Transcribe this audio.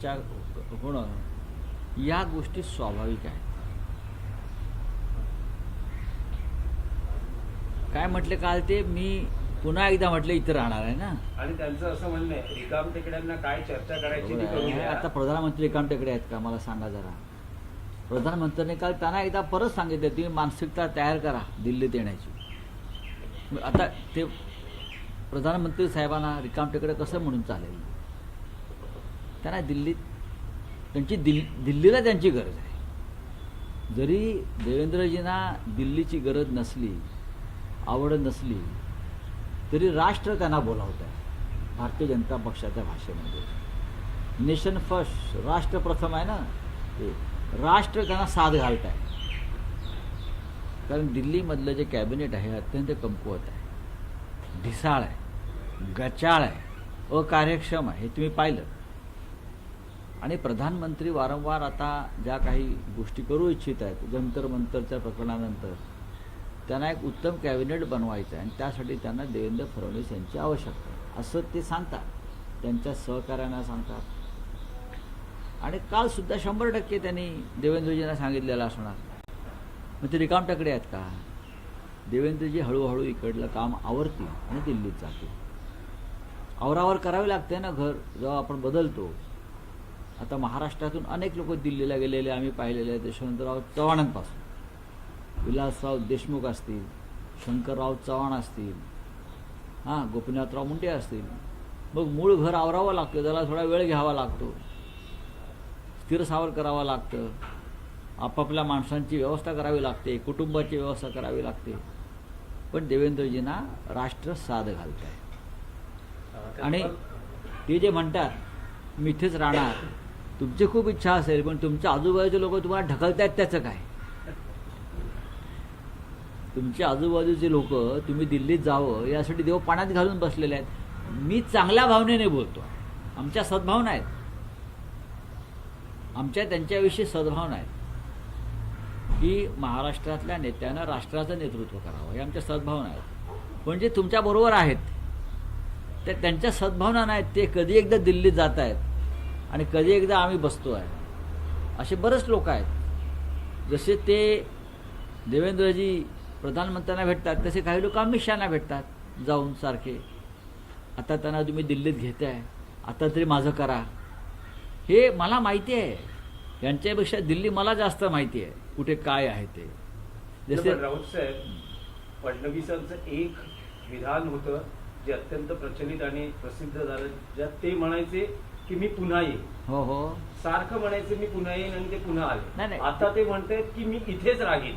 च्या होणं या गोष्टी स्वाभाविक आहेत. काय म्हटले काल ते मी पुन्हा एकदा म्हटलं इथं राहणार आहे ना. आणि त्यांचं असं म्हणणं आहे रिकाम टेकड्यांना काय चर्चा करायची ती करू द्या. आता प्रधानमंत्री रिकाम टेकडे आहेत का मला सांगा जरा. प्रधानमंत्र्यांनी काल त्यांना एकदा परत सांगितलं तुम्ही मानसिकता तयार करा दिल्लीत येण्याची. आता ते प्रधानमंत्री साहेबांना रिकाम टेकडे कसं म्हणून चालेल. त्यांना दिल्लीत दिल्लीला त्यांची गरज आहे. जरी देवेंद्रजींना दिल्लीची गरज नसली आवड नसली तरी राष्ट्र त्यांना बोलावत आहे. भारतीय जनता पक्षाच्या भाषेमध्ये नेशन फर्स्ट राष्ट्र प्रथम आहे ना. ते राष्ट्र त्यांना साथ घालत आहे. कारण दिल्लीमधलं जे कॅबिनेट आहे अत्यंत कमकुवत आहे, ढिसाळ आहे, गचाळ आहे, अकार्यक्षम आहे. हे तुम्ही पाहिलं. आणि प्रधानमंत्री वारंवार आता ज्या काही गोष्टी करू इच्छित आहेत जंतर मंतरच्या प्रकरणानंतर त्यांना एक उत्तम कॅबिनेट बनवायचं आहे आणि त्यासाठी त्यांना देवेंद्र फडणवीस यांची आवश्यकता आहे असं ते सांगतात. त्यांच्या सहकार्यांना सांगतात. आणि कालसुद्धा 100% त्यांनी देवेंद्रजींना सांगितलेलं असणार. मग ते रिकाम टेकडे आहेत का. देवेंद्रजी हळूहळू इकडलं काम आवरतील आणि दिल्लीत जातील. आवरावर करावी लागते ना घर जेव्हा आपण बदलतो. आता महाराष्ट्रातून अनेक लोक दिल्लीला गेलेले आम्ही पाहिलेले आहेत. यशवंतराव चव्हाणांपासून विलासराव देशमुख असतील, शंकरराव चव्हाण असतील, गोपीनाथराव मुंडे असतील. मग मूळ घर आवरावं लागतं, त्याला थोडा वेळ घ्यावा लागतो, स्थिरसावर करावं लागतं, आपापल्या माणसांची व्यवस्था करावी लागते, कुटुंबाची व्यवस्था करावी लागते. पण देवेंद्रजींना राष्ट्र साथ घालत आहे. आणि ते जे म्हणतात मी इथेच राहणार, तुमची खूप इच्छा असेल पण तुमच्या आजूबाजूचे लोक तुम्हाला ढकलतायत त्याचं काय. तुमच्या आजूबाजूचे लोक तुम्ही दिल्लीत जावं यासाठी देव पाण्यात घालून बसलेले आहेत. मी चांगल्या भावनेने बोलतो. आमच्या सद्भावना आहेत, आमच्या त्यांच्याविषयी सद्भावना आहेत की महाराष्ट्रातल्या नेत्यानं राष्ट्राचं नेतृत्व करावं हे आमच्या सद्भावना आहेत. पण जे तुमच्याबरोबर आहेत ते त्यांच्या सद्भावना नाहीत. ते कधी एकदा दिल्लीत जात आहेत आणि कधी एकदा आम्ही बसतो आहे. असे बरेच लोक आहेत. जसे ते देवेंद्रजी प्रधानमंत्र्यांना भेटतात तसे काही लोक अमित शहाना भेटतात जाऊन सारखे. आता त्यांना तुम्ही दिल्लीत घेताय, आता तरी माझं करा. हे मला माहिती आहे. यांच्यापेक्षा दिल्ली मला जास्त माहिती आहे कुठे काय आहे ते. जसे राऊत साहेब फडणवीसांचं एक विधान होतं जे अत्यंत प्रचलित आणि प्रसिद्ध झालं, ज्यात ते म्हणायचे की मी पुन्हा येईन. हो हो सारखं म्हणायचे मी पुन्हा येईन आणि ते पुन्हा आले. नाही. आता ते म्हणतात की मी इथेच राहीन.